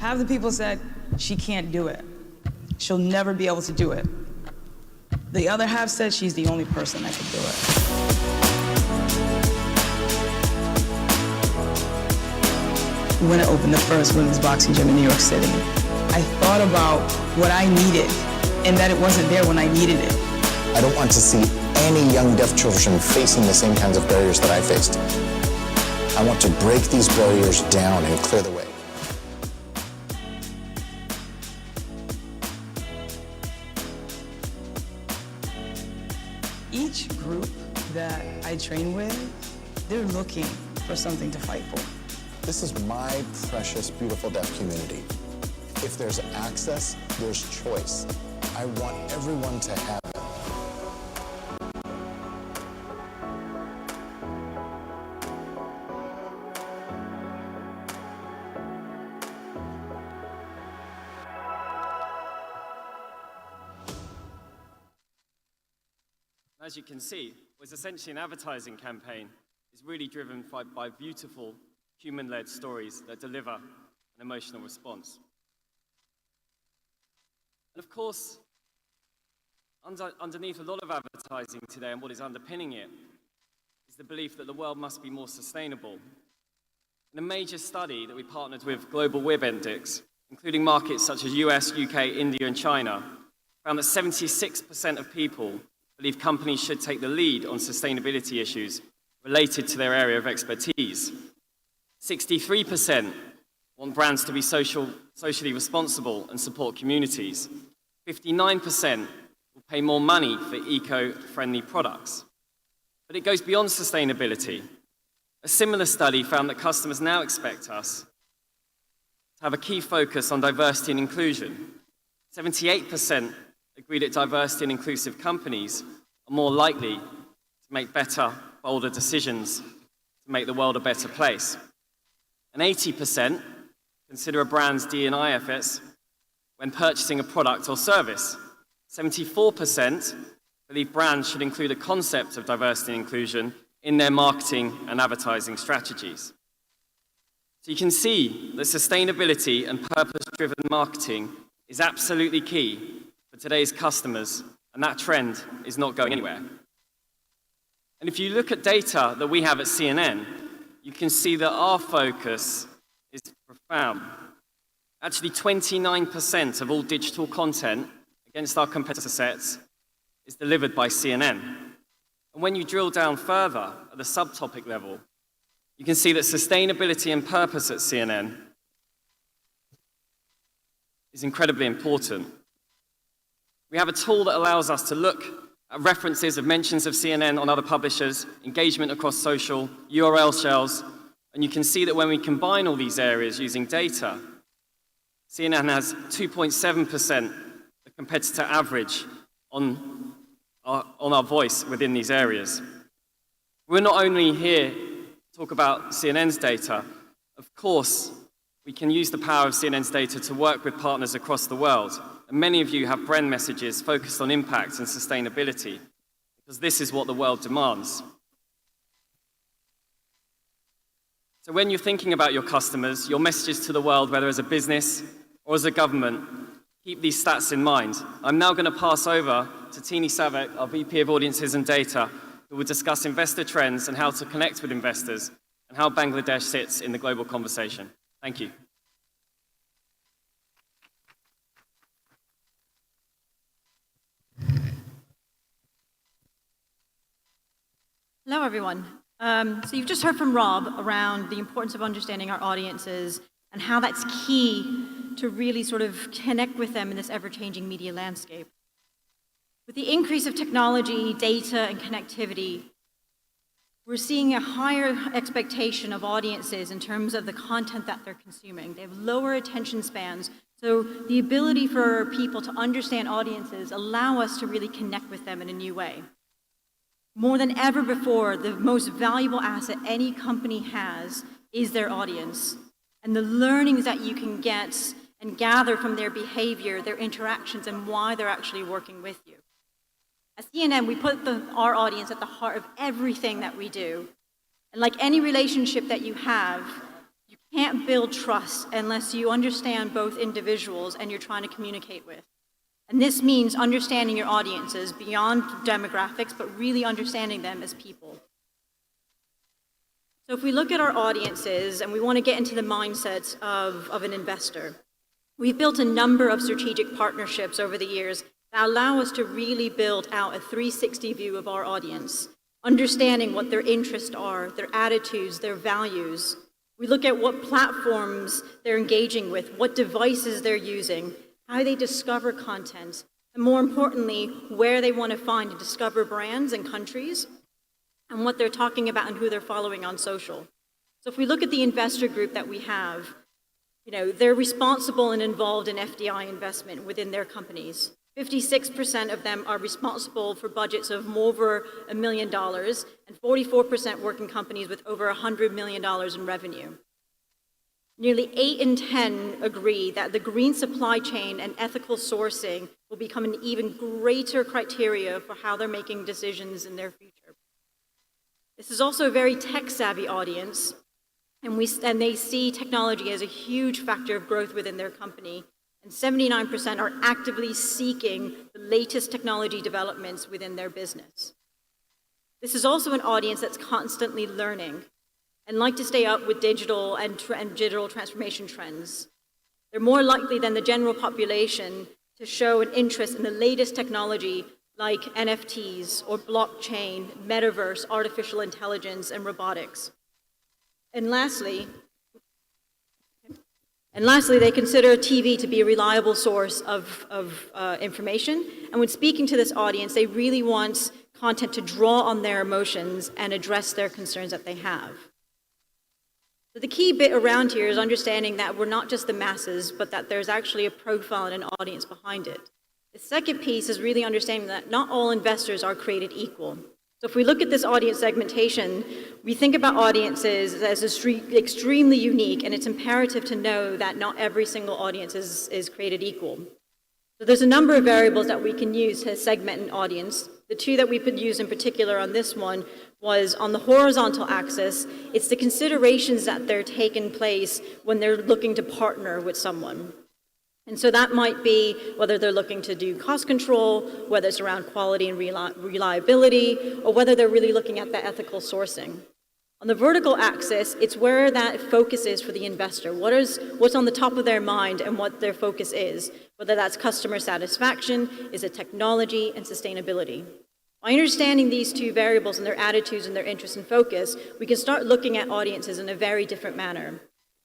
Half the people said, she can't do it. She'll never be able to do it. The other half said she's the only person that could do it. When I opened the first women's boxing gym in New York City, I thought about what I needed and that it wasn't there when I needed it. I don't want to see any young deaf children facing the same kinds of barriers that I faced. I want to break these barriers down and clear the way. Each group that I train with, they're looking for something to fight for. This is my precious, beautiful deaf community. If there's access, there's choice. I want everyone to have it. As you can see, was essentially an advertising campaign. It's really driven by beautiful human-led stories that deliver an emotional response. And of course, underneath a lot of advertising today, and what is underpinning it, is the belief that the world must be more sustainable. In a major study that we partnered with Global Web Index, including markets such as US, UK, India, and China, found that 76% of people believe companies should take the lead on sustainability issues related to their area of expertise. 63% want brands to be socially responsible and support communities. 59% will pay more money for eco-friendly products. But it goes beyond sustainability. A similar study found that customers now expect us to have a key focus on diversity and inclusion. 78% agreed that diversity and inclusive companies are more likely to make better, bolder decisions to make the world a better place. And 80% consider a brand's D&I efforts when purchasing a product or service. 74% believe brands should include a concept of diversity and inclusion in their marketing and advertising strategies. So you can see that sustainability and purpose-driven marketing is absolutely key for today's customers, and that trend is not going anywhere. And if you look at data that we have at CNN, you can see that our focus is profound. Actually, 29% of all digital content against our competitor sets is delivered by CNN. And when you drill down further at the subtopic level, you can see that sustainability and purpose at CNN is incredibly important. We have a tool that allows us to look at references of mentions of CNN on other publishers, engagement across social, URL shells, and you can see that when we combine all these areas using data, CNN has 2.7% the competitor average on our voice within these areas. We're not only here to talk about CNN's data. Of course, we can use the power of CNN's data to work with partners across the world. And many of you have brand messages focused on impact and sustainability, because this is what the world demands. So when you're thinking about your customers, your messages to the world, whether as a business or as a government, keep these stats in mind. I'm now going to pass over to Tini Savek, our VP of Audiences and Data, who will discuss investor trends and how to connect with investors and how Bangladesh sits in the global conversation. Thank you. Hello, everyone. So you've just heard from Rob around the importance of understanding our audiences and how that's key to really sort of connect with them in this ever-changing media landscape. With the increase of technology, data, and connectivity, we're seeing a higher expectation of audiences in terms of the content that they're consuming. They have lower attention spans, so the ability for people to understand audiences allow us to really connect with them in a new way. More than ever before, the most valuable asset any company has is their audience, and the learnings that you can get and gather from their behavior, their interactions, and why they're actually working with you. At CNN, we put our audience at the heart of everything that we do. And like any relationship that you have, you can't build trust unless you understand both individuals and you're trying to communicate with. And this means understanding your audiences beyond demographics, but really understanding them as people. So if we look at our audiences and we want to get into the mindset of an investor, we've built a number of strategic partnerships over the years that allow us to really build out a 360 view of our audience, understanding what their interests are, their attitudes, their values. We look at what platforms they're engaging with, what devices they're using, how they discover content, and more importantly, where they want to find and discover brands and countries, and what they're talking about and who they're following on social. So if we look at the investor group that we have, they're responsible and involved in FDI investment within their companies. 56% of them are responsible for budgets of over $1 million, and 44% work in companies with over $100 million in revenue. Nearly 8 in 10 agree that the green supply chain and ethical sourcing will become an even greater criteria for how they're making decisions in their future. This is also a very tech-savvy audience, and they see technology as a huge factor of growth within their company, and 79% are actively seeking the latest technology developments within their business. This is also an audience that's constantly learning and like to stay up with digital and digital transformation trends. They're more likely than the general population to show an interest in the latest technology like NFTs or blockchain, metaverse, artificial intelligence, and robotics. And lastly, they consider TV to be a reliable source of information. And when speaking to this audience, they really want content to draw on their emotions and address their concerns that they have. So the key bit around here is understanding that we're not just the masses, but that there's actually a profile and an audience behind it. The second piece is really understanding that not all investors are created equal. So if we look at this audience segmentation, we think about audiences as extremely unique, and it's imperative to know that not every single audience is created equal. So there's a number of variables that we can use to segment an audience. The two that we could use in particular on this one was on the horizontal axis, it's the considerations that they're taking place when they're looking to partner with someone. And so that might be whether they're looking to do cost control, whether it's around quality and reliability, or whether they're really looking at the ethical sourcing. On the vertical axis, it's where that focus is for the investor. What's on the top of their mind and what their focus is, whether that's customer satisfaction, is it technology, and sustainability. By understanding these two variables and their attitudes and their interests and focus, we can start looking at audiences in a very different manner.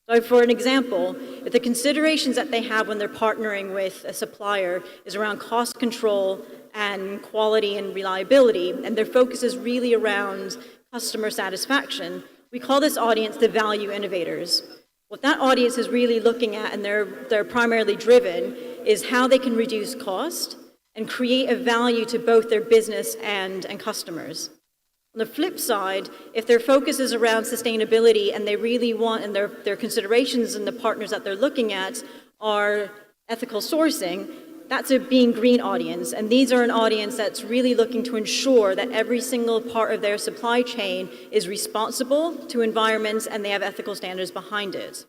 So for an example, if the considerations that they have when they're partnering with a supplier is around cost control and quality and reliability, and their focus is really around customer satisfaction, we call this audience the value innovators. What that audience is really looking at, and they're primarily driven, is how they can reduce cost and create a value to both their business and customers. On the flip side, if their focus is around sustainability and they really want, and their considerations and the partners that they're looking at are ethical sourcing, that's a being green audience. And these are an audience that's really looking to ensure that every single part of their supply chain is responsible to environments and they have ethical standards behind it.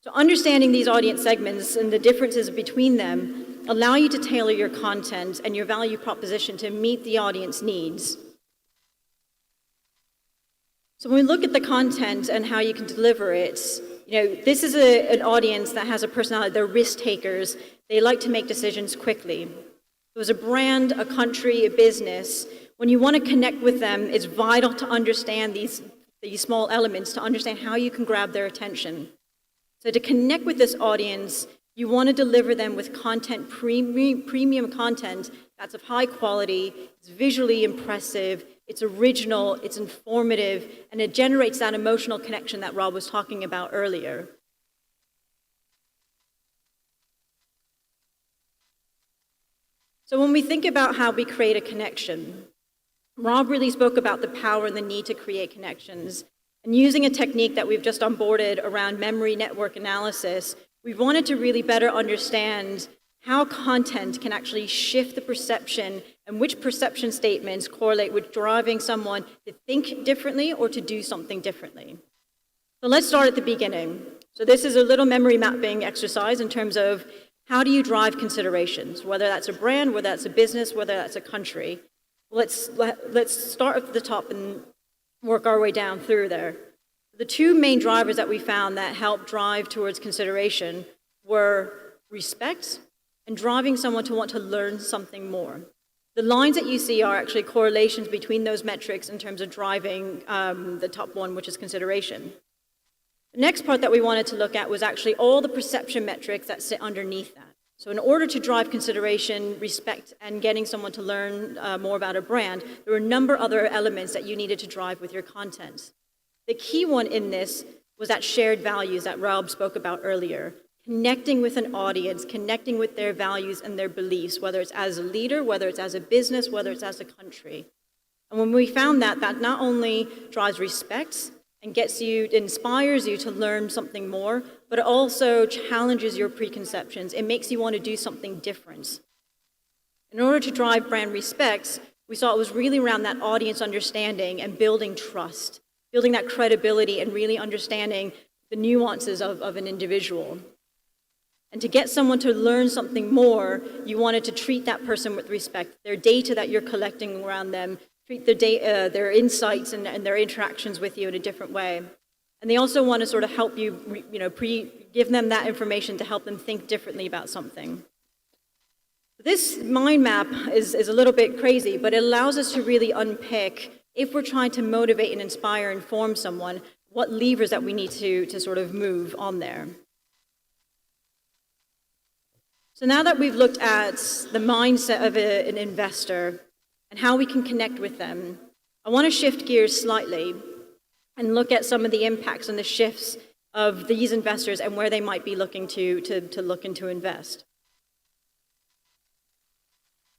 So understanding these audience segments and the differences between them allow you to tailor your content and your value proposition to meet the audience needs. So when we look at the content and how you can deliver it, this is an audience that has a personality. They're risk takers. They like to make decisions quickly. So as a brand, a country, a business, when you want to connect with them, it's vital to understand these small elements, to understand how you can grab their attention. So to connect with this audience, you want to deliver them with content, premium content that's of high quality, it's visually impressive, it's original, it's informative, and it generates that emotional connection that Rob was talking about earlier. So when we think about how we create a connection, Rob really spoke about the power and the need to create connections. And using a technique that we've just onboarded around memory network analysis, we wanted to really better understand how content can actually shift the perception and which perception statements correlate with driving someone to think differently or to do something differently. So let's start at the beginning. So this is a little memory mapping exercise in terms of how do you drive considerations, whether that's a brand, whether that's a business, whether that's a country. Let's start at the top and work our way down through there. The two main drivers that we found that help drive towards consideration were respect and driving someone to want to learn something more. The lines that you see are actually correlations between those metrics in terms of driving the top one, which is consideration. The next part that we wanted to look at was actually all the perception metrics that sit underneath that. So in order to drive consideration, respect, and getting someone to learn more about a brand, there were a number of other elements that you needed to drive with your content. The key one in this was that shared values that Rob spoke about earlier. Connecting with an audience, connecting with their values and their beliefs, whether it's as a leader, whether it's as a business, whether it's as a country. And when we found that, that not only drives respect and inspires you to learn something more, but it also challenges your preconceptions. It makes you want to do something different. In order to drive brand respect, we saw it was really around that audience understanding and building trust, building that credibility and really understanding the nuances of an individual. And to get someone to learn something more, you wanted to treat that person with respect. Their data that you're collecting around them, treat their insights and their interactions with you in a different way. And they also want to sort of help you, give them that information to help them think differently about something. This mind map is a little bit crazy, but it allows us to really unpick, if we're trying to motivate and inspire and inform someone, what levers that we need to sort of move on there. So now that we've looked at the mindset of an investor and how we can connect with them, I want to shift gears slightly and look at some of the impacts and the shifts of these investors and where they might be looking to look into invest.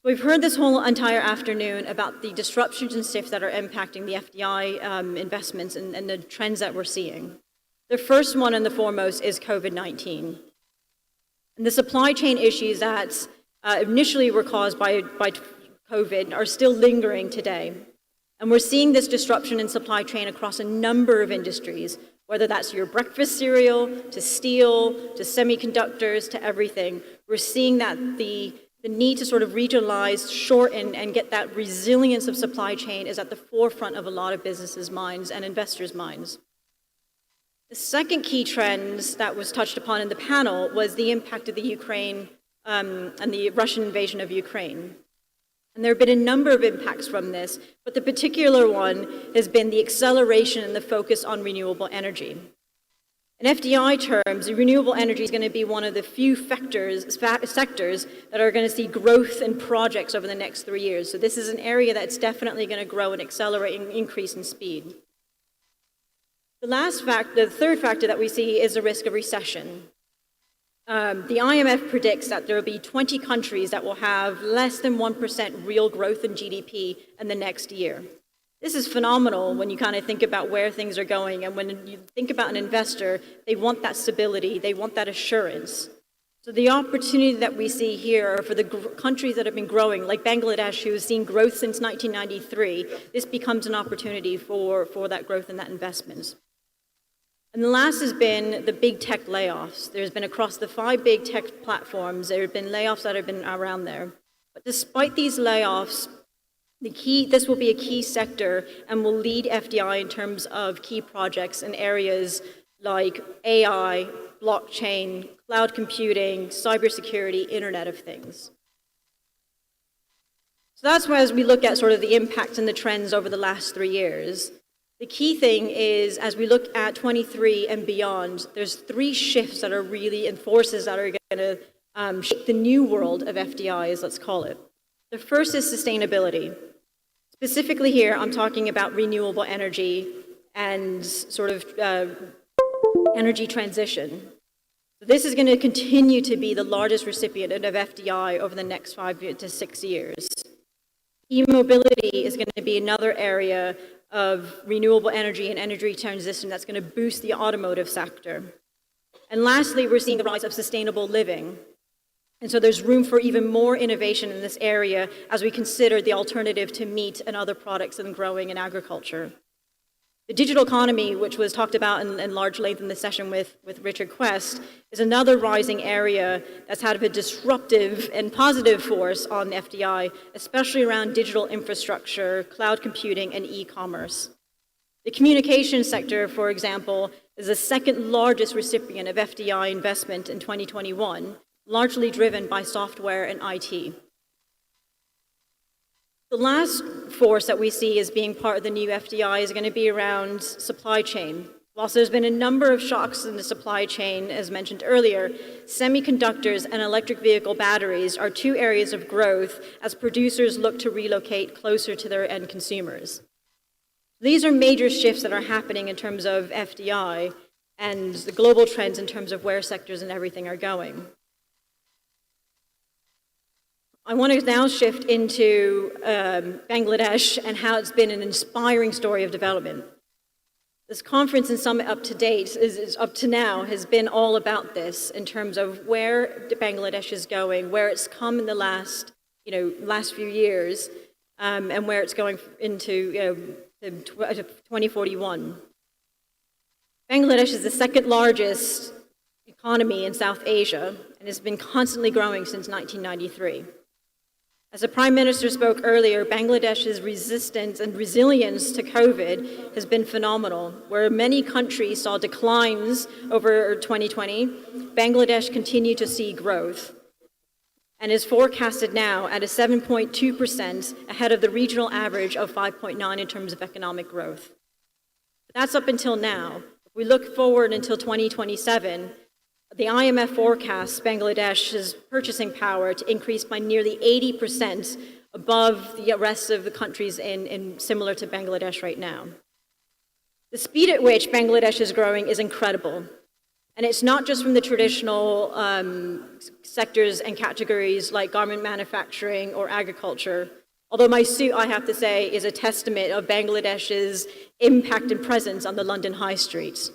We've heard this whole entire afternoon about the disruptions and shifts that are impacting the FDI investments and the trends that we're seeing. The first one and the foremost is COVID-19. And the supply chain issues that initially were caused by COVID are still lingering today. And we're seeing this disruption in supply chain across a number of industries, whether that's your breakfast cereal, to steel, to semiconductors, to everything. We're seeing that the need to sort of regionalize, shorten, and get that resilience of supply chain is at the forefront of a lot of businesses' minds and investors' minds. The second key trend that was touched upon in the panel was the impact of the Ukraine and the Russian invasion of Ukraine. And there have been a number of impacts from this, but the particular one has been the acceleration and the focus on renewable energy. In FDI terms, renewable energy is going to be one of the few sectors that are going to see growth in projects over the next 3 years. So this is an area that's definitely going to grow and accelerate and increase in speed. The third factor that we see is the risk of recession. The IMF predicts that there will be 20 countries that will have less than 1% real growth in GDP in the next year. This is phenomenal when you kind of think about where things are going, and when you think about an investor, they want that stability, they want that assurance. So the opportunity that we see here for the countries that have been growing, like Bangladesh, who has seen growth since 1993, this becomes an opportunity for that growth and that investment. And the last has been the big tech layoffs. There's been across the 5 big tech platforms, there have been layoffs that have been around there. But despite these layoffs, this will be a key sector and will lead FDI in terms of key projects in areas like AI, blockchain, cloud computing, cybersecurity, Internet of Things. So that's why, as we look at sort of the impacts and the trends over the last 3 years, the key thing is, as we look at 23 and beyond, there's 3 shifts that are really, and forces that are going to shape the new world of FDIs, let's call it. The first is sustainability. Specifically here, I'm talking about renewable energy and sort of energy transition. This is going to continue to be the largest recipient of FDI over the next 5 to 6 years. E-mobility is going to be another area of renewable energy and energy transition that's going to boost the automotive sector. And lastly, we're seeing the rise of sustainable living. And so there's room for even more innovation in this area as we consider the alternative to meat and other products and growing in agriculture. The digital economy, which was talked about in large length in the session with Richard Quest, is another rising area that's had a disruptive and positive force on FDI, especially around digital infrastructure, cloud computing, and e-commerce. The communications sector, for example, is the second largest recipient of FDI investment in 2021, largely driven by software and IT. The last force that we see as being part of the new FDI is going to be around supply chain. Whilst there's been a number of shocks in the supply chain, as mentioned earlier, semiconductors and electric vehicle batteries are two areas of growth as producers look to relocate closer to their end consumers. These are major shifts that are happening in terms of FDI and the global trends in terms of where sectors and everything are going. I want to now shift into Bangladesh and how it's been an inspiring story of development. This conference and summit up to date, up to now, has been all about this in terms of where Bangladesh is going, where it's come in the last few years, and where it's going into 2041. Bangladesh is the second largest economy in South Asia and has been constantly growing since 1993. As the Prime Minister spoke earlier, Bangladesh's resistance and resilience to COVID has been phenomenal. Where many countries saw declines over 2020, Bangladesh continued to see growth and is forecasted now at a 7.2% ahead of the regional average of 5.9% in terms of economic growth. But that's up until now. If we look forward until 2027, the IMF forecasts Bangladesh's purchasing power to increase by nearly 80% above the rest of the countries similar to Bangladesh right now. The speed at which Bangladesh is growing is incredible. And it's not just from the traditional sectors and categories like garment manufacturing or agriculture, although my suit, I have to say, is a testament of Bangladesh's impact and presence on the London high streets.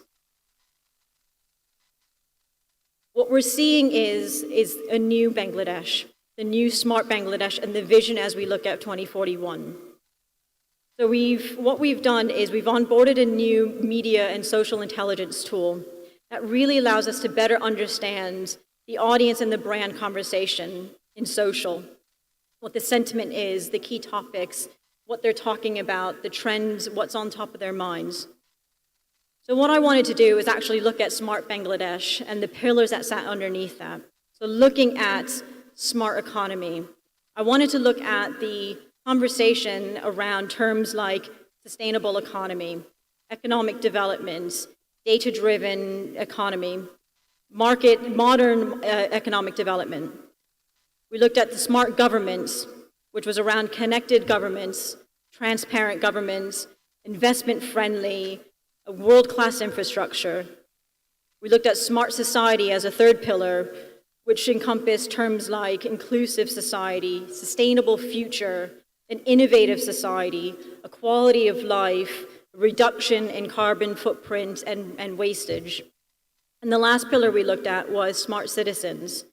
What we're seeing is a new Bangladesh, the new smart Bangladesh, and the vision as we look at 2041. So what we've done is we've onboarded a new media and social intelligence tool that really allows us to better understand the audience and the brand conversation in social, what the sentiment is, the key topics, what they're talking about, the trends, what's on top of their minds. So what I wanted to do is actually look at Smart Bangladesh and the pillars that sat underneath that. So looking at smart economy, I wanted to look at the conversation around terms like sustainable economy, economic development, data-driven economy, modern economic development. We looked at the smart governments, which was around connected governments, transparent governments, investment-friendly, a world-class infrastructure. We looked at smart society as a third pillar, which encompassed terms like inclusive society, sustainable future, an innovative society, a quality of life, reduction in carbon footprint and wastage. And the last pillar we looked at was smart citizens.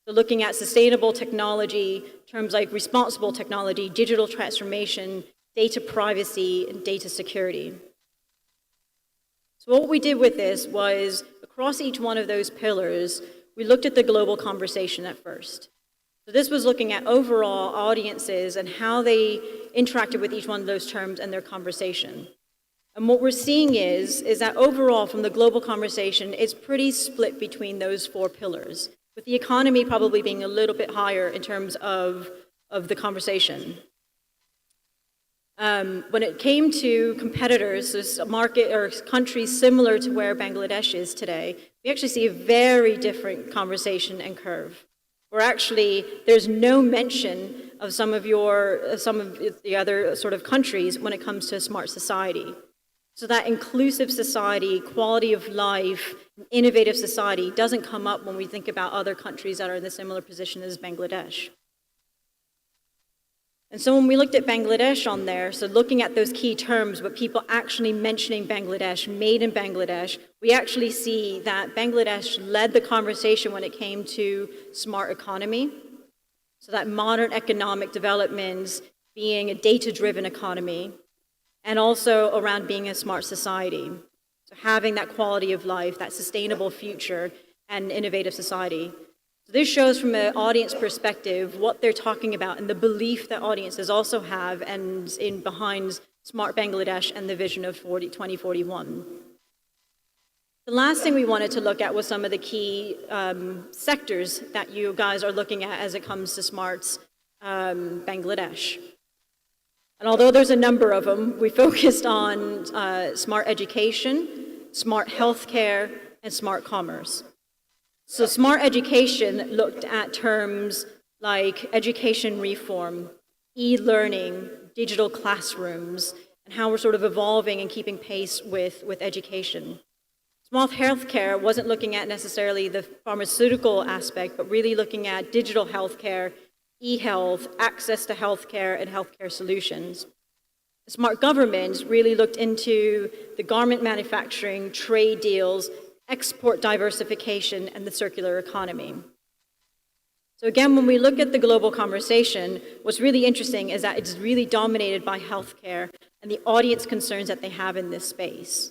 So looking at sustainable technology, terms like responsible technology, digital transformation, data privacy, and data security. So what we did with this was, across each one of those pillars, we looked at the global conversation at first. So this was looking at overall audiences and how they interacted with each one of those terms and their conversation. And what we're seeing is that overall, from the global conversation, it's pretty split between those four pillars, with the economy probably being a little bit higher in terms of the conversation. When it came to competitors, so market or countries similar to where Bangladesh is today, we actually see a very different conversation and curve. Where actually there's no mention of some of the other sort of countries when it comes to a smart society. So that inclusive society, quality of life, innovative society doesn't come up when we think about other countries that are in a similar position as Bangladesh. And so when we looked at Bangladesh on there, so looking at those key terms, but people actually mentioning Bangladesh, made in Bangladesh, we actually see that Bangladesh led the conversation when it came to smart economy. So that modern economic development being a data-driven economy, and also around being a smart society. So having that quality of life, that sustainable future, and innovative society. So this shows from an audience perspective what they're talking about and the belief that audiences also have and in behind Smart Bangladesh and the vision of 2041. The last thing we wanted to look at was some of the key sectors that you guys are looking at as it comes to Smart's Bangladesh. And although there's a number of them, we focused on smart education, smart healthcare, and smart commerce. So smart education looked at terms like education reform, e-learning, digital classrooms, and how we're sort of evolving and keeping pace with education. Smart healthcare wasn't looking at necessarily the pharmaceutical aspect, but really looking at digital healthcare, e-health, access to healthcare, and healthcare solutions. Smart government really looked into the garment manufacturing, trade deals, export diversification, and the circular economy. So again, when we look at the global conversation, what's really interesting is that it's really dominated by healthcare and the audience concerns that they have in this space.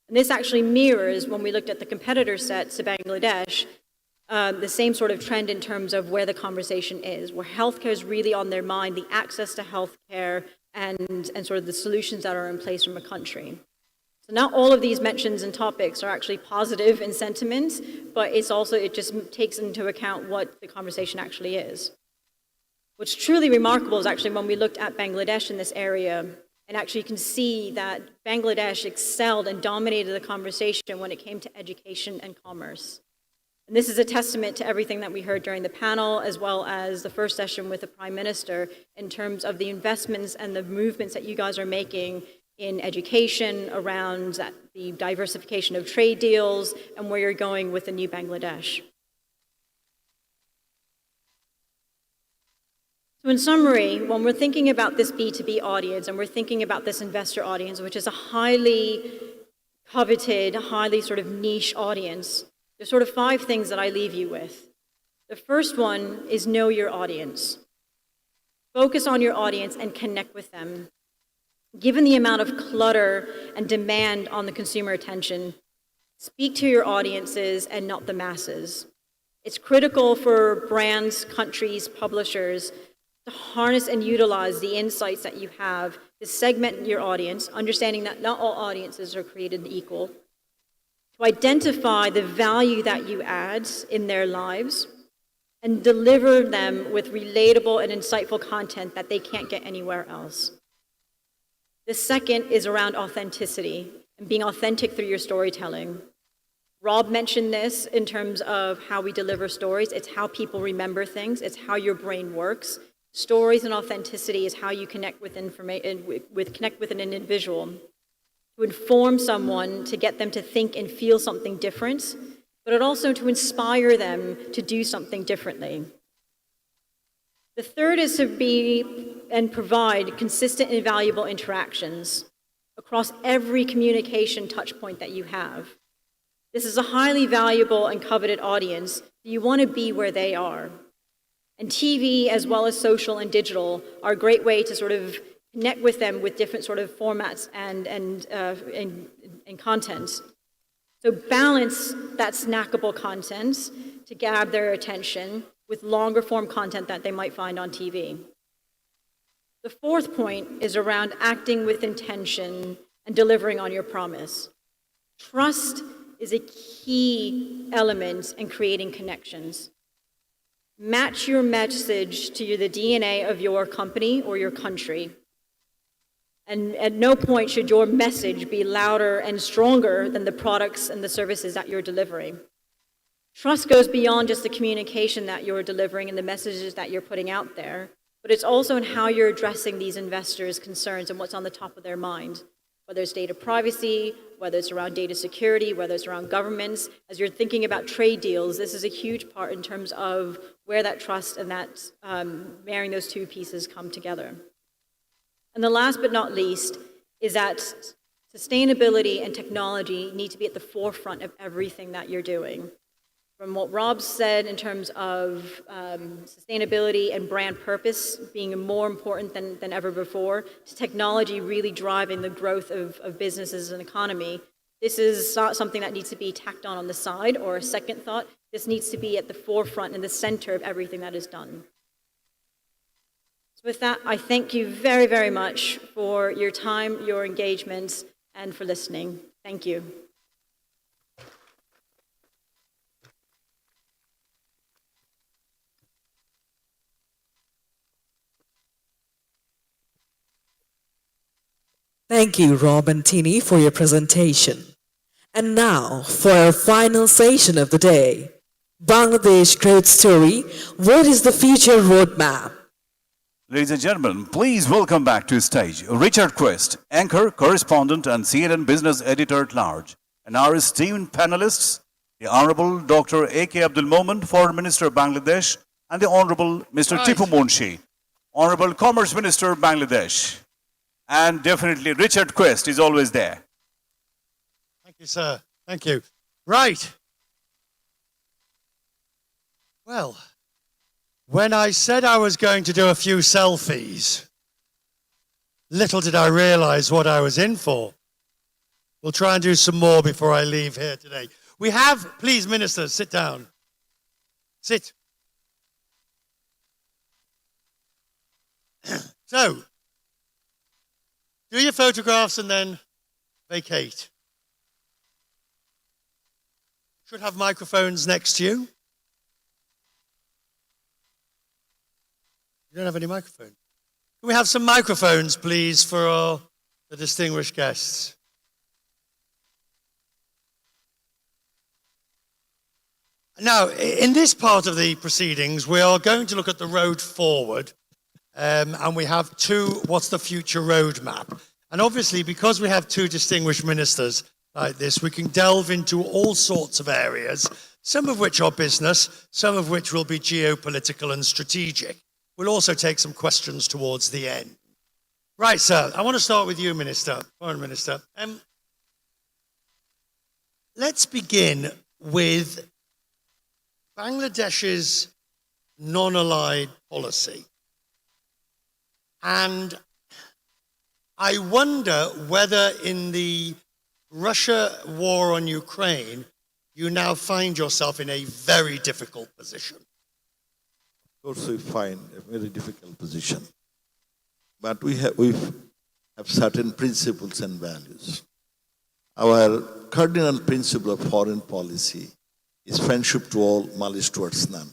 And this actually mirrors, when we looked at the competitor set to Bangladesh, the same sort of trend in terms of where the conversation is, where healthcare is really on their mind, the access to healthcare, and sort of the solutions that are in place from a country. So not all of these mentions and topics are actually positive in sentiment, but it just takes into account what the conversation actually is. What's truly remarkable is actually when we looked at Bangladesh in this area, and actually you can see that Bangladesh excelled and dominated the conversation when it came to education and commerce. And this is a testament to everything that we heard during the panel, as well as the first session with the Prime Minister, in terms of the investments and the movements that you guys are making in education, around the diversification of trade deals, and where you're going with the new Bangladesh. So in summary, when we're thinking about this B2B audience, and we're thinking about this investor audience, which is a highly coveted, highly sort of niche audience, there's sort of 5 things that I leave you with. The first one is know your audience. Focus on your audience and connect with them. Given the amount of clutter and demand on the consumer attention, speak to your audiences and not the masses. It's critical for brands, countries, publishers to harness and utilize the insights that you have to segment your audience, understanding that not all audiences are created equal, to identify the value that you add in their lives, and deliver them with relatable and insightful content that they can't get anywhere else. The second is around authenticity and being authentic through your storytelling. Rob mentioned this in terms of how we deliver stories. It's how people remember things. It's how your brain works. Stories and authenticity is how you connect with connect with an individual, to inform someone, to get them to think and feel something different, but also to inspire them to do something differently. The third is to be and provide consistent and valuable interactions across every communication touch point that you have. This is a highly valuable and coveted audience. You want to be where they are. And TV, as well as social and digital, are a great way to sort of connect with them with different sort of formats and content. So balance that snackable content to grab their attention with longer form content that they might find on TV. The fourth point is around acting with intention and delivering on your promise. Trust is a key element in creating connections. Match your message to the DNA of your company or your country. And at no point should your message be louder and stronger than the products and the services that you're delivering. Trust goes beyond just the communication that you're delivering and the messages that you're putting out there, but it's also in how you're addressing these investors' concerns and what's on the top of their mind, whether it's data privacy, whether it's around data security, whether it's around governments. As you're thinking about trade deals, this is a huge part in terms of where that trust and that marrying those two pieces come together. And the last but not least is that sustainability and technology need to be at the forefront of everything that you're doing. from what Rob said in terms of sustainability and brand purpose being more important than ever before, to technology really driving the growth of businesses and economy. This is not something that needs to be tacked on the side or a second thought. This needs to be at the forefront and the center of everything that is done. So with that, I thank you very, very much for your time, your engagement, and for listening. Thank you. Thank you, Rob and Tini, for your presentation. And now, for our final session of the day, Bangladesh Growth Story, what is the future roadmap? Ladies and gentlemen, please welcome back to stage Richard Quest, anchor, correspondent, and CNN business editor at large, and our esteemed panelists, the Honorable Dr. A.K. Abdul Momen, Foreign Minister of Bangladesh, and the Honorable Mr. Tipu Munshi, Honorable Commerce Minister of Bangladesh. And definitely Richard Quest is always there. Thank you, sir. Thank you. Right. Well, when I said I was going to do a few selfies, little did I realize what I was in for. We'll try and do some more before I leave here today. We have, please, ministers, sit down. Sit. So, do your photographs and then vacate. Should have microphones next to you. You don't have any microphone. Can we have some microphones, please, for the distinguished guests? Now, in this part of the proceedings, we are going to look at the road forward. And we have two, what's the future roadmap? And obviously, because we have two distinguished ministers like this, we can delve into all sorts of areas, some of which are business, some of which will be geopolitical and strategic. We'll also take some questions towards the end. Right, sir, I want to start with you, Minister, Foreign Minister. Let's begin with Bangladesh's non-allied policy. And I wonder whether in the Russia war on Ukraine, you now find yourself in a very difficult position. Of course, we find a very difficult position. But we have certain principles and values. Our cardinal principle of foreign policy is friendship to all, malice towards none.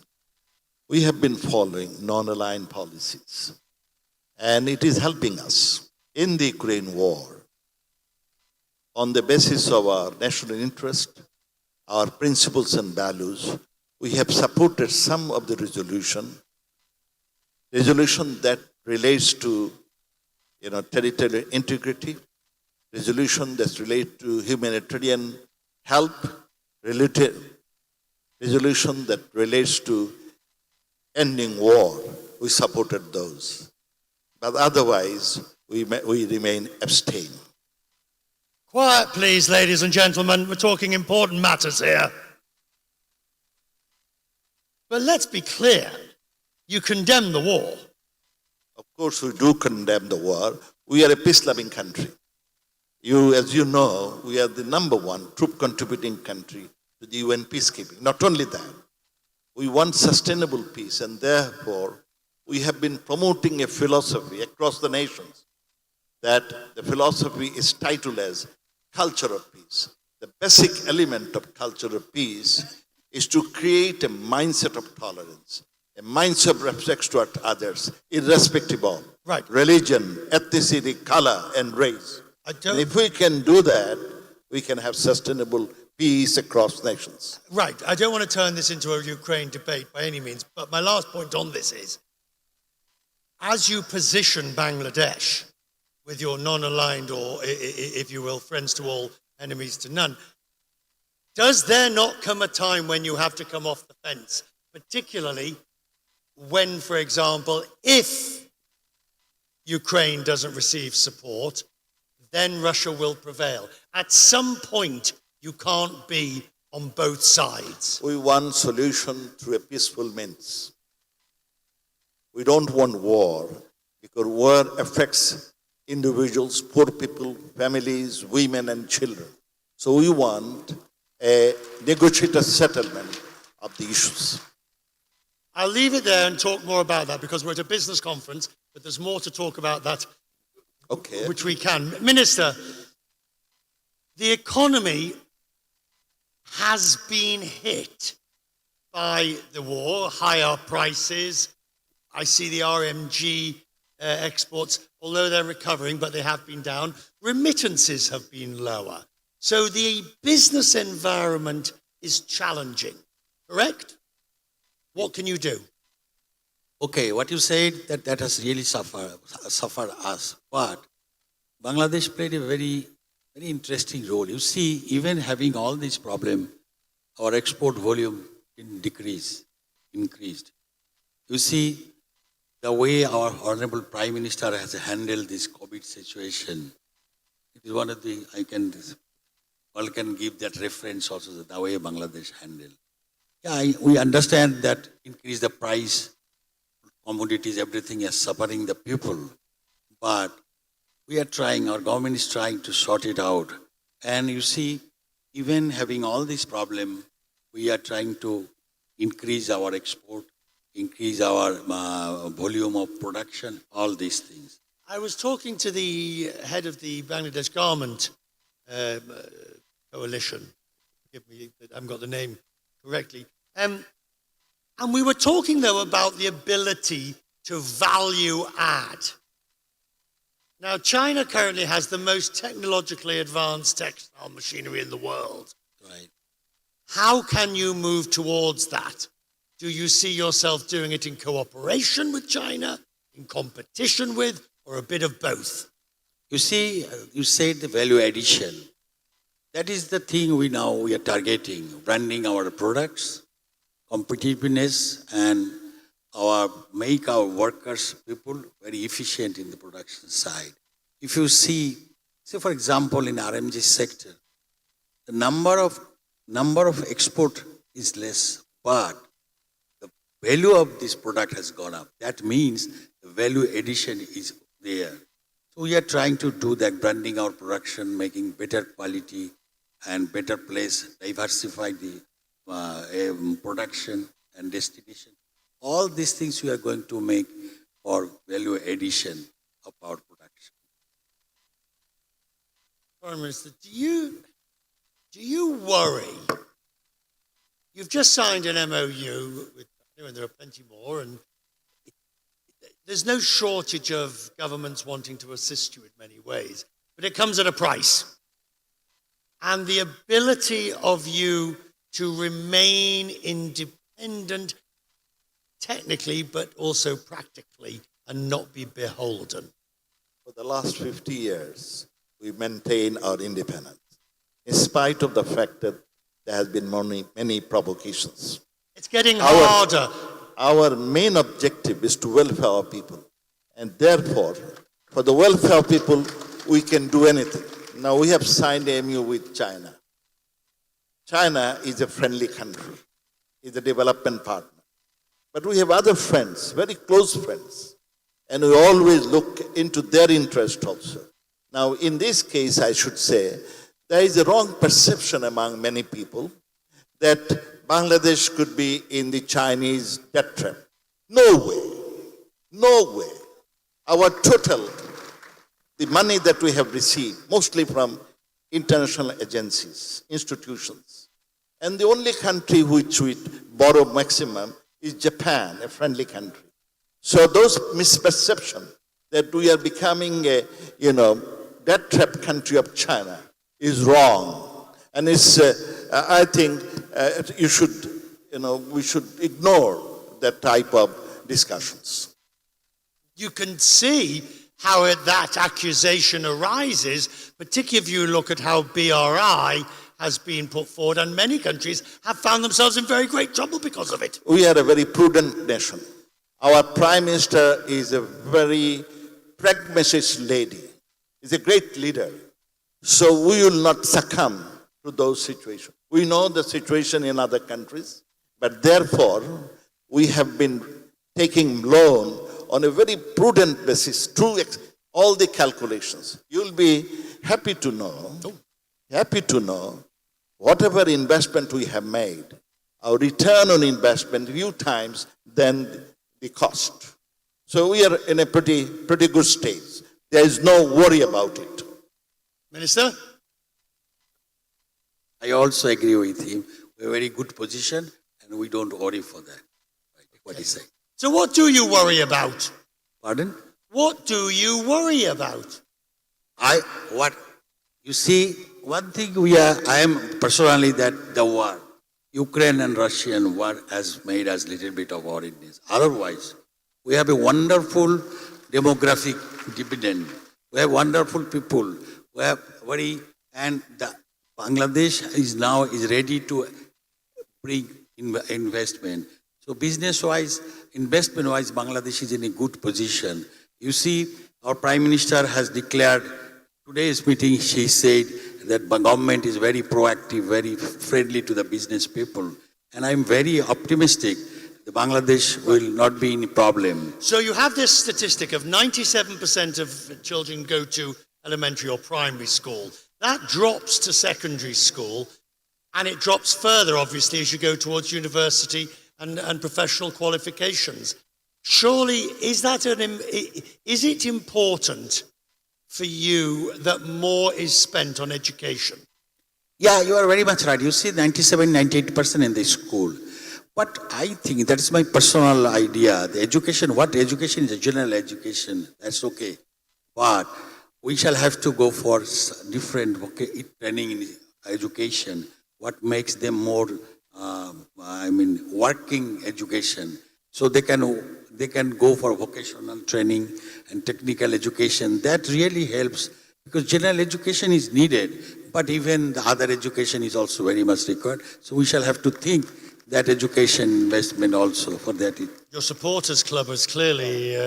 We have been following non-aligned policies. And it is helping us in the Ukraine war on the basis of our national interest, our principles and values. We have supported some of the resolution that relates to territorial integrity, resolution that relates to humanitarian help, resolution that relates to ending war. We supported those. But otherwise, we remain abstain. Quiet, please, ladies and gentlemen. We're talking important matters here. But let's be clear. You condemn the war. Of course, we do condemn the war. We are a peace-loving country. As you know, we are the #1 troop-contributing country to the UN peacekeeping. Not only that, we want sustainable peace, and therefore, we have been promoting a philosophy across the nations that the philosophy is titled as culture of peace. The basic element of culture of peace is to create a mindset of tolerance, a mindset of respect toward others, irrespective of religion, ethnicity, color, and race. And if we can do that, we can have sustainable peace across nations. Right. I don't want to turn this into a Ukraine debate by any means, but my last point on this is, as you position Bangladesh with your non-aligned, or if you will, friends to all, enemies to none, does there not come a time when you have to come off the fence, particularly when, for example, if Ukraine doesn't receive support, then Russia will prevail? At some point, you can't be on both sides? We want solution through a peaceful means. We don't want war, because war affects individuals, poor people, families, women and children. So we want a negotiated settlement of the issues. I'll leave it there and talk more about that because we're at a business conference, but there's more to talk about that, Okay. which we can. Minister, the economy has been hit by the war, higher prices. I see the RMG exports, although they're recovering, but they have been down. Remittances have been lower. So the business environment is challenging, correct? What can you do? Okay, what you said, that has really suffered us. But Bangladesh played a very interesting role. You see, even having all this problem, our export volume didn't increased. You see, the way our Honorable Prime Minister has handled this COVID situation, it is one of the, one can give that reference also, the way Bangladesh handled. Yeah, we understand that increase the price, commodities, everything is suffering the people. But we are trying, our government is trying to sort it out. And you see, even having all this problem, we are trying to increase our export, increase our volume of production, all these things. I was talking to the head of the Bangladesh Garment Coalition. Forgive me, I haven't got the name correctly. And we were talking, though, about the ability to value add. Now, China currently has the most technologically advanced textile machinery in the world. Right. How can you move towards that? Do you see yourself doing it in cooperation with China, in competition with, or a bit of both? You see, you said the value addition. That is the thing we are targeting, branding our products, competitiveness, and make our workers, people, very efficient in the production side. If you see, say for example, in RMG sector, the number of export is less, but the value of this product has gone up. That means the value addition is there. So we are trying to do that, branding our production, making better quality and better place, diversify the production and destination. All these things we are going to make for value addition of our production. Foreign Minister, do you worry? You've just signed an MOU with, and there are plenty more, and there's no shortage of governments wanting to assist you in many ways, but it comes at a price. And the ability of you to remain independent technically, but also practically, and not be beholden. For the last 50 years, we maintain our independence, in spite of the fact that there has been many provocations. It's getting harder. Our main objective is to welfare our people. And therefore, for the welfare of people, we can do anything. Now, we have signed an MOU with China. China is a friendly country, is a development partner. But we have other friends, very close friends, and we always look into their interest also. Now, in this case, I should say, there is a wrong perception among many people that Bangladesh could be in the Chinese debt trap. No way. No way. Our total, the money that we have received, mostly from international agencies, institutions, and the only country which we borrow maximum is Japan, a friendly country. So those misperceptions that we are becoming a, debt trap country of China is wrong. And it's, I think we should ignore that type of discussions. You can see how that accusation arises, particularly if you look at how BRI has been put forward, and many countries have found themselves in very great trouble because of it. We are a very prudent nation. Our Prime Minister is a very pragmatic lady. He's a great leader. So we will not succumb to those situations. We know the situation in other countries, but therefore, we have been taking loan on a very prudent basis through all the calculations. You'll be happy to know, whatever investment we have made, our return on investment few times than the cost. So we are in a pretty good stage. There is no worry about it. Minister? I also agree with him. We're in a very good position and we don't worry for that. Right, what he's saying. So what do you worry about? Pardon? What do you worry about? You see, one thing I am personally that the war, Ukraine and Russian war has made us little bit of worriedness. Otherwise, we have a wonderful demographic dividend. We have wonderful people. We have Bangladesh is ready to bring investment. So business-wise, investment-wise, Bangladesh is in a good position. You see, our Prime Minister has declared, today's meeting, she said that the government is very proactive, very friendly to the business people. And I'm very optimistic that Bangladesh will not be any problem. So you have this statistic of 97% of children go to elementary or primary school. That drops to secondary school, and it drops further, obviously, as you go towards university and professional qualifications. Surely, is it important for you that more is spent on education? Yeah, you are very much right. You see 97-98% in the school. But I think, that is my personal idea, the education, what education is a general education, that's okay. But we shall have to go for different training in education, what makes them more, working education. So they can go for vocational training and technical education. That really helps because general education is needed, but even the other education is also very much required. So we shall have to think that education investment also for that. Your supporters club is clearly...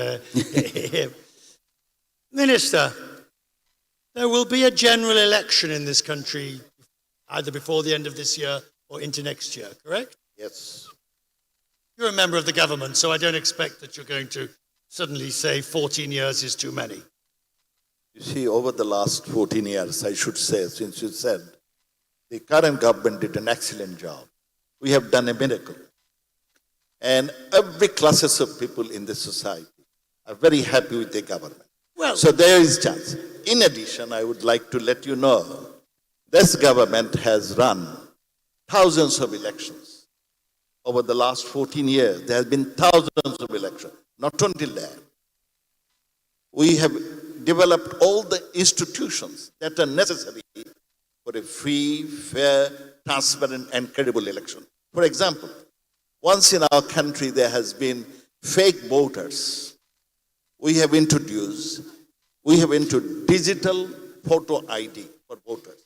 Minister, there will be a general election in this country either before the end of this year or into next year, correct? Yes. You're a member of the government, so I don't expect that you're going to suddenly say 14 years is too many. You see, over the last 14 years, I should say, since you said, the current government did an excellent job. We have done a miracle. And every classes of people in the society are very happy with the government. Well, so there is chance. In addition, I would like to let you know, this government has run thousands of elections. Over the last 14 years, there have been thousands of elections. Not only that, we have developed all the institutions that are necessary for a free, fair, transparent, and credible election. For example, once in our country there has been fake voters. We have introduced digital photo ID for voters.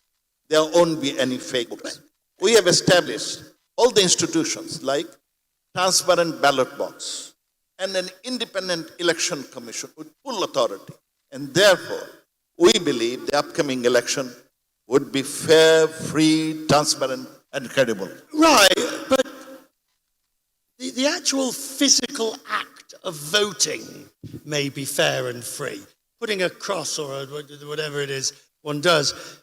There won't be any fake voters. We have established all the institutions like transparent ballot box and an independent election commission with full authority. And therefore, we believe the upcoming election would be fair, free, transparent, and credible. Right, but the actual physical act of voting may be fair and free. Putting a cross or whatever it is one does.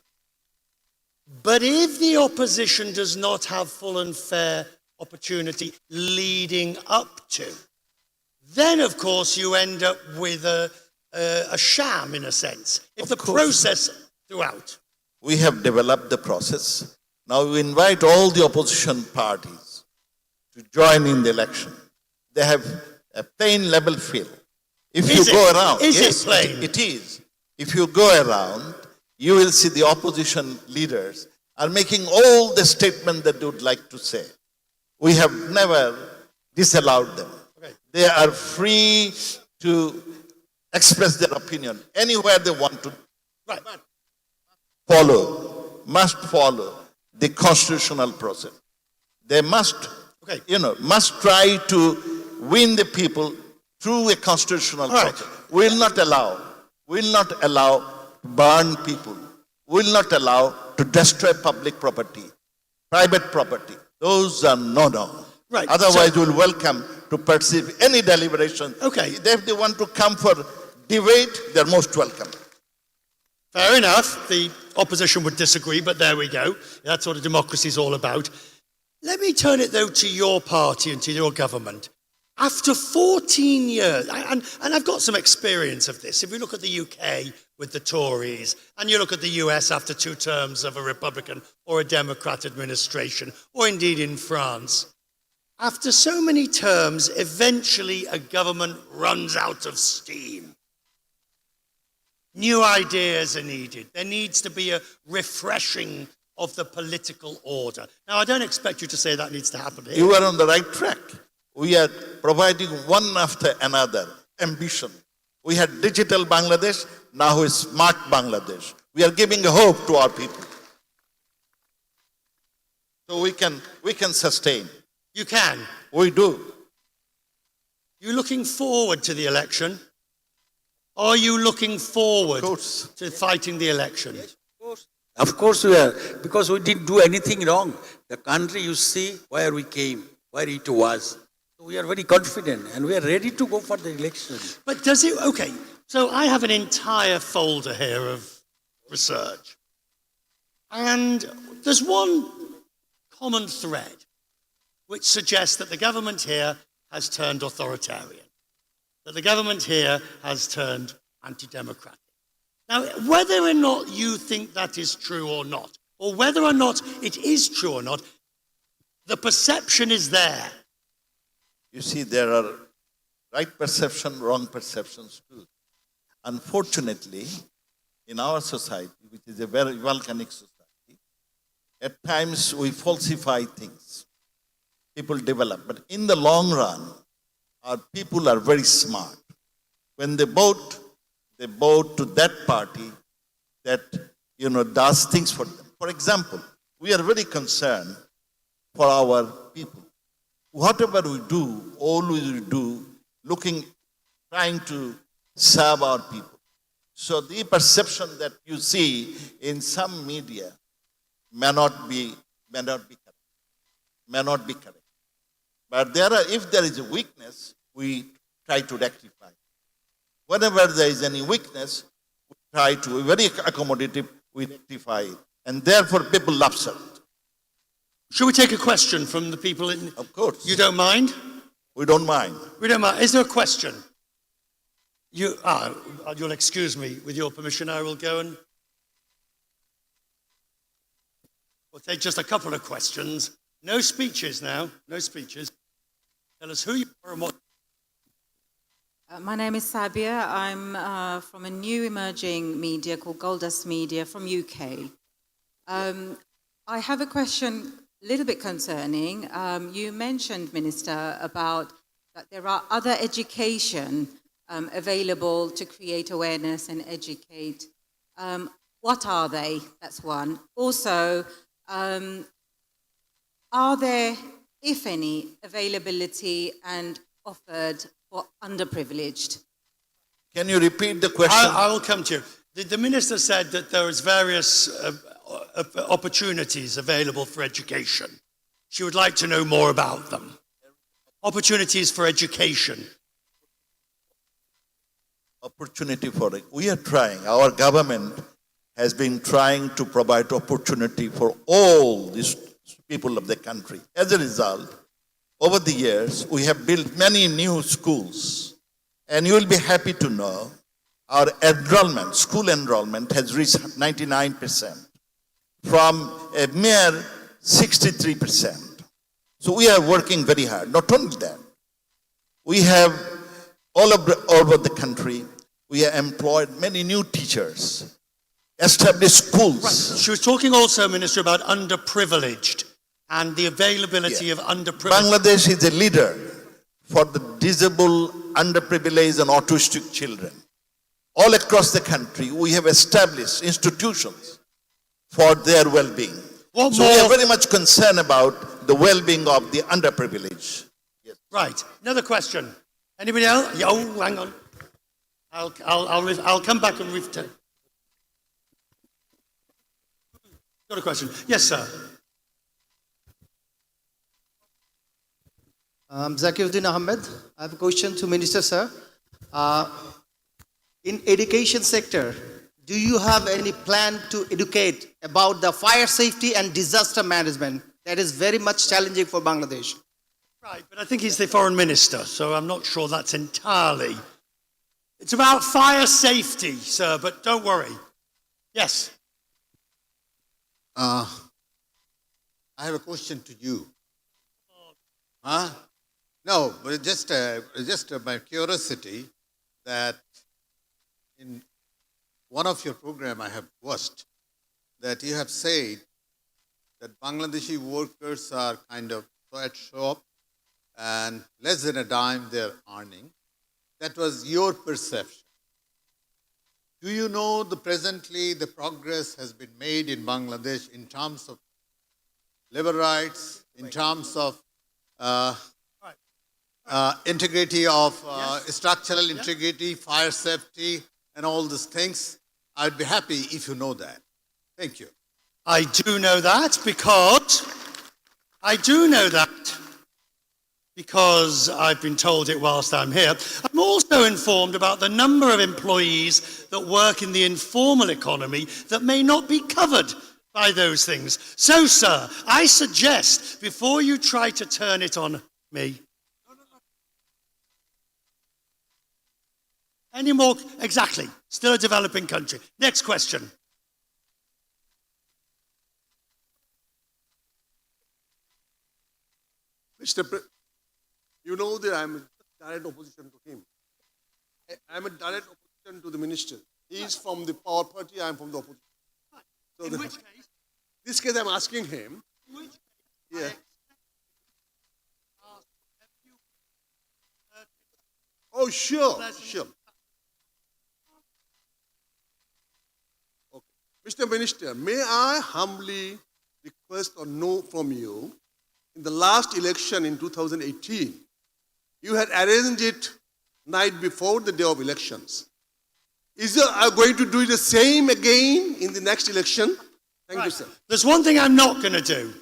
But if the opposition does not have full and fair opportunity leading up to, then of course you end up with a sham in a sense. If the process throughout. We have developed the process. Now we invite all the opposition parties to join in the election. They have a plain level field. If you go around, is it plain? It is. If you go around, you will see the opposition leaders are making all the statements that they would like to say. We have never disallowed them. Okay. They are free to express their opinion anywhere they want to. Right. Must follow the constitutional process. They must, must try to win the people through a constitutional process. Will not allow to burn people, will not allow to destroy public property. private property. Those are no. Right, Otherwise, so- we'll welcome to perceive any deliberation. Okay. If they want to come for debate, they're most welcome. Fair enough. The opposition would disagree, but there we go. That's what a democracy is all about. Let me turn it, though, to your party and to your government. After 14 years, and I've got some experience of this. If you look at the UK with the Tories, and you look at the US after 2 terms of a Republican or a Democrat administration, or indeed in France, after so many terms, eventually a government runs out of steam. New ideas are needed. There needs to be a refreshing of the political order. Now, I don't expect you to say that needs to happen here. You are on the right track. We are providing one after another ambition. We had digital Bangladesh, now is smart Bangladesh. We are giving hope to our people. So we can sustain. You can. We do. You looking forward to the election? Are you looking forward to fighting the election? Of course we are, because we didn't do anything wrong. The country, you see where we came, where it was. So we are very confident and we are ready to go for the election. But does it, okay, so I have an entire folder here of research. And there's one common thread which suggests that the government here has turned authoritarian, that the government here has turned anti-democratic. Now, whether or not you think that is true or not, or whether or not it is true or not, the perception is there. You see, there are right perception, wrong perceptions too. Unfortunately, in our society, which is a very volcanic society, at times we falsify things. People develop. But in the long run, our people are very smart. When they vote to that party that, does things for them. For example, we are very concerned for our people. Whatever we do, always we do, trying to serve our people. So the perception that you see in some media may not be correct. But if there is a weakness, we try to rectify. Whenever there is any weakness, we try to be very accommodative, we rectify it. And therefore people love it. Should we take a question from the people in? Of course. You don't mind? We don't mind. We don't mind. Is there a question? You'll excuse me. With your permission, I will go and we'll take just a couple of questions. No speeches now. No speeches. Tell us who you are and what. My name is Sabia. I'm from a new emerging media called Goldust Media from UK. I have a question a little bit concerning. You mentioned, Minister, about that there are other education available to create awareness and educate. What are they? That's one. Also, are there, if any, availability and offered for underprivileged? Can you repeat the question? I will come to you. The Minister said that there is various opportunities available for education. She would like to know more about them. Opportunities for education. Opportunity for it. We are trying. Our government has been trying to provide opportunity for all these people of the country. As a result, over the years, we have built many new schools. And you will be happy to know our enrollment, school enrollment, has reached 99% from a mere 63%. So we are working very hard. Not only that, we have all over the country, we have employed many new teachers, established schools. Right. She was talking also, Minister, about underprivileged and the availability of underprivileged. Bangladesh is a leader for the disabled, underprivileged and autistic children. All across the country, we have established institutions for their well-being. So we are very much concerned about the well-being of the underprivileged. Yes. Right. Another question. Anybody else? Oh, hang on. I'll come back and return. Got a question? Yes, sir. Zakiruddin Ahmed. I have a question to Minister, sir. In education sector, do you have any plan to educate about the fire safety and disaster management? That is very much challenging for Bangladesh. Right, but I think he's the foreign minister, so I'm not sure that's entirely. It's about fire safety, sir, but don't worry. Yes. I have a question to you. Huh? No, but just my curiosity that in one of your program I have watched that you have said that Bangladeshi workers are kind of sweatshop and less than a dime they're earning. That was your perception. Do you know presently the progress has been made in Bangladesh in terms of labor rights, in terms of integrity of structural integrity, fire safety, and all these things? I'd be happy if you know that. Thank you. I do know that because I've been told it whilst I'm here. I'm also informed about the number of employees that work in the informal economy that may not be covered by those things. So, sir, I suggest before you try to turn it on me, any more, exactly, still a developing country. Next question. You know that I'm in direct opposition to him. I'm in direct opposition to the minister. He is from the power party, I'm from the opposition. So In which case? This case I'm asking him. In which case? Yeah. Oh, sure. Okay. Mr. Minister, may I humbly request or know from you, in the last election in 2018, you had arranged it night before the day of elections. Are you going to do the same again in the next election? Thank you, sir. There's one thing I'm not going to do.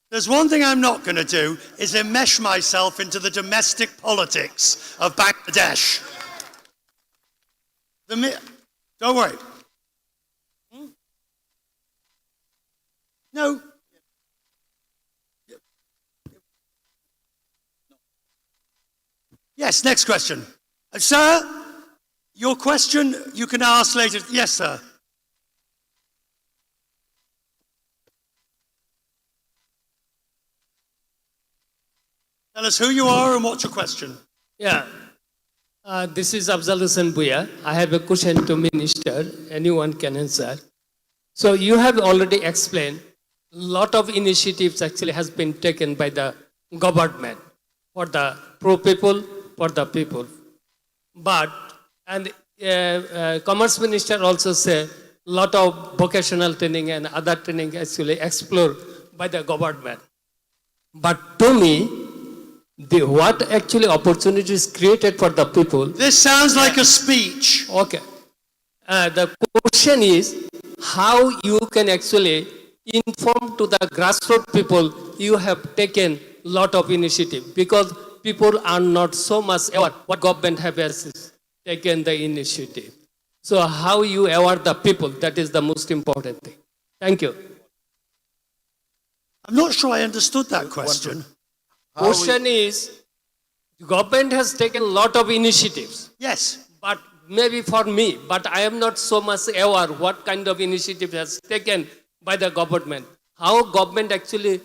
There's one thing I'm not going to do is enmesh myself into the domestic politics of Bangladesh. Don't worry. No. Yes, next question. Sir, your question you can ask later. Yes, sir. Tell us who you are and what's your question. Yeah. This is Afzal Hussain Buya. I have a question to Minister. Anyone can answer. So you have already explained a lot of initiatives actually has been taken by the government for the pro-people, for the people. But, and Commerce Minister also said a lot of vocational training and other training actually explored by the government. But to me, what actually opportunities created for the people? This sounds like a speech. Okay. The question is how you can actually inform to the grassroots people you have taken a lot of initiative, because people are not so much aware what government has taken the initiative. So how you aware the people, that is the most important thing. Thank you. I'm not sure I understood that question. Question is, the government has taken a lot of initiatives. Yes. But maybe for me, but I am not so much aware what kind of initiative has taken by the government. How government actually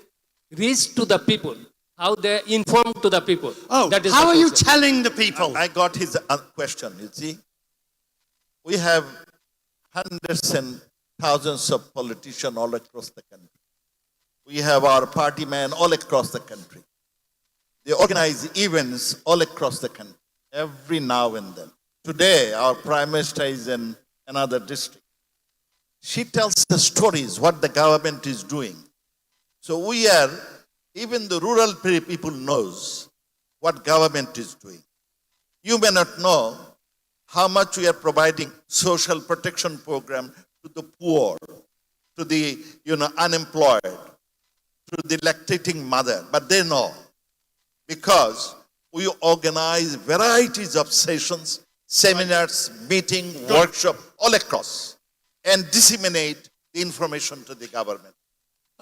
reached to the people. How they inform to the people. Oh, that is how are you telling the people? I got his question, you see. We have hundreds and thousands of politicians all across the country. We have our party men all across the country. They organize events all across the country, every now and then. Today, our Prime Minister is in another district. She tells the stories, what the government is doing. So even the rural people knows what government is doing. You may not know how much we are providing social protection program to the poor, to the unemployed, to the lactating mother, but they know because we organize varieties of sessions, seminars, meeting, workshop all across and disseminate the information to the government.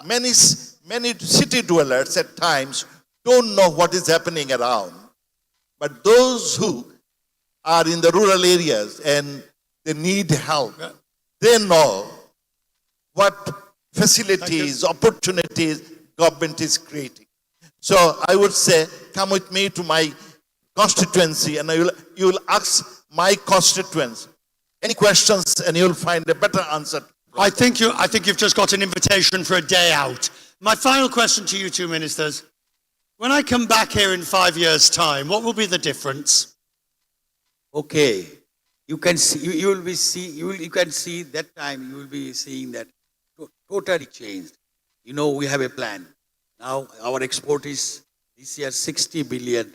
Many city dwellers at times don't know what is happening around, but those who are in the rural areas and they need help, they know what facilities, opportunities government is creating. So I would say, come with me to my constituency and you will ask my constituents any questions and you'll find a better answer. I think you've just got an invitation for a day out. My final question to you two ministers. When I come back here in 5 years' time, what will be the difference? Okay, you can see, you can see that time, you will be seeing that totally changed. You know, we have a plan. Now our export is this year 60 billion.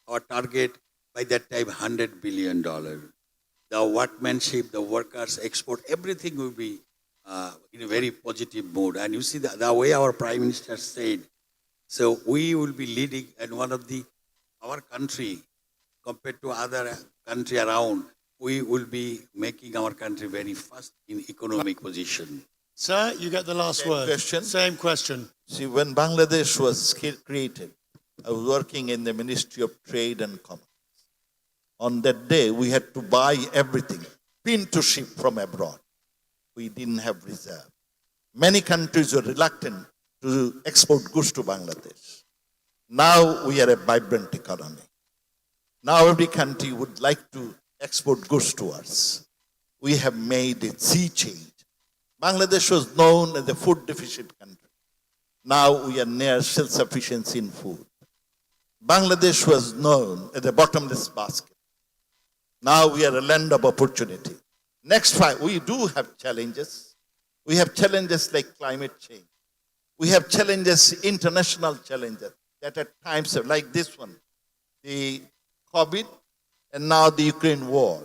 Our target by that time $100 billion. The workmanship, the workers, export, everything will be in a very positive mode. And you see the way our Prime Minister said, so we will be leading, and our country, compared to other country around, we will be making our country very fast in economic position. Sir, you get the last word. Same question. See, when Bangladesh was created, I was working in the Ministry of Trade and Commerce. On that day, we had to buy everything, pin to ship from abroad. We didn't have reserve. Many countries were reluctant to export goods to Bangladesh. Now we are a vibrant economy. Now every country would like to export goods to us. We have made a sea change. Bangladesh was known as a food deficient country. Now we are near self-sufficiency in food. Bangladesh was known as a bottomless basket. Now we are a land of opportunity. Next five, we do have challenges. We have challenges like climate change. We have challenges, international challenges, that at times are like this one, the COVID and now the Ukraine war.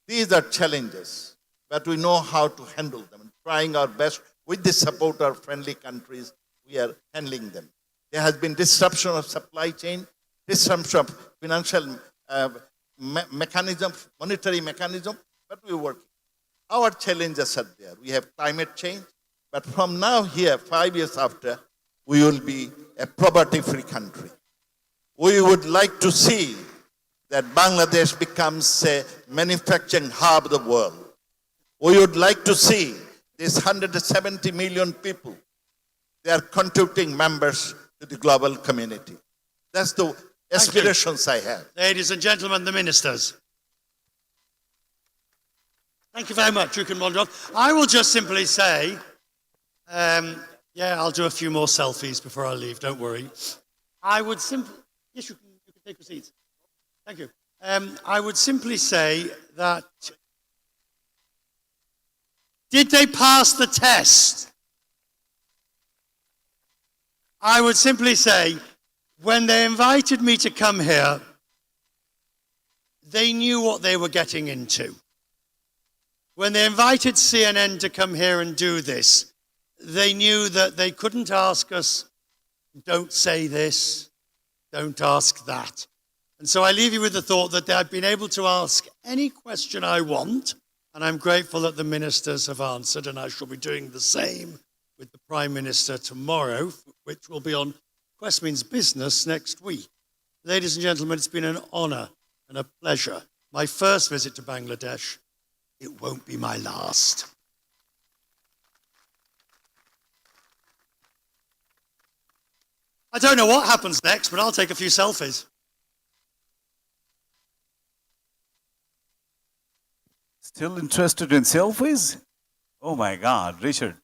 These are challenges, but we know how to handle them. And trying our best with the support of our friendly countries, we are handling them. There has been disruption of supply chain, disruption of financial mechanism, monetary mechanism, but we're working. Our challenges are there. We have climate change, but from now here, 5 years after, we will be a poverty-free country. We would like to see that Bangladesh becomes a manufacturing hub of the world. We would like to see these 170 million people, they are contributing members to the global community. That's the aspirations I have. Ladies and gentlemen, the ministers. Thank you very much, you can wander off. I will just simply say, I'll do a few more selfies before I leave, don't worry. I would simply, yes, you can take your seats. Thank you. I would simply say that, did they pass the test? I would simply say, when they invited me to come here, they knew what they were getting into. When they invited CNN to come here and do this, they knew that they couldn't ask us, don't say this, don't ask that. And so I leave you with the thought that I've been able to ask any question I want, and I'm grateful that the ministers have answered, and I shall be doing the same with the Prime Minister tomorrow, which will be on Quest Means Business next week. Ladies and gentlemen, it's been an honor and a pleasure. My first visit to Bangladesh. It won't be my last. I don't know what happens next, but I'll take a few selfies. Still interested in selfies? Oh my God, Richard.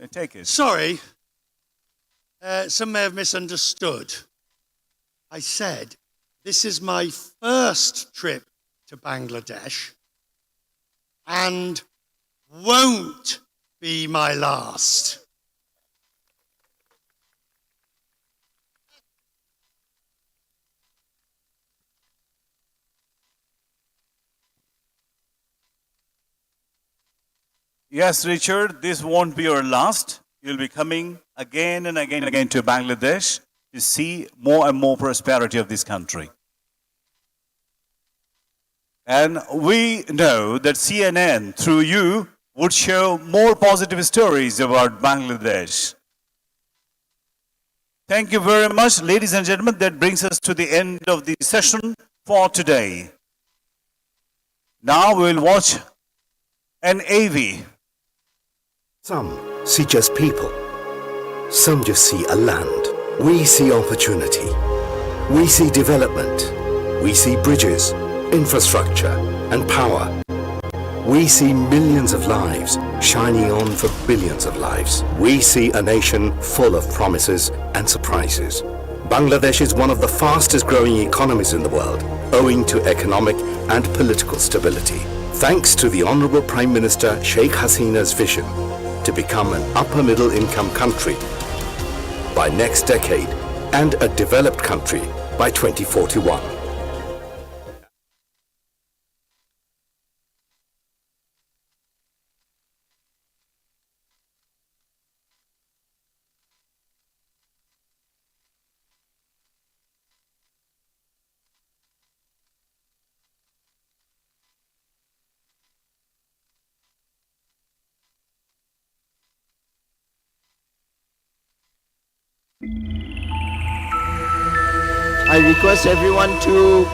Take it. Sorry, some may have misunderstood. I said, this is my first trip to Bangladesh and won't be my last. Yes, Richard, this won't be your last. You'll be coming again and again and again to Bangladesh to see more and more prosperity of this country. And we know that CNN, through you, would show more positive stories about Bangladesh. Thank you very much, ladies and gentlemen. That brings us to the end of the session for today. Now we'll watch an AV. Some see just people. Some just see a land. We see opportunity. We see development. We see bridges, infrastructure, and power. We see millions of lives shining on for billions of lives. We see a nation full of promises and surprises. Bangladesh is one of the fastest growing economies in the world, owing to economic and political stability. Thanks to the Honorable Prime Minister Sheikh Hasina's vision to become an upper middle income country by next decade and a developed country by 2041. I request everyone to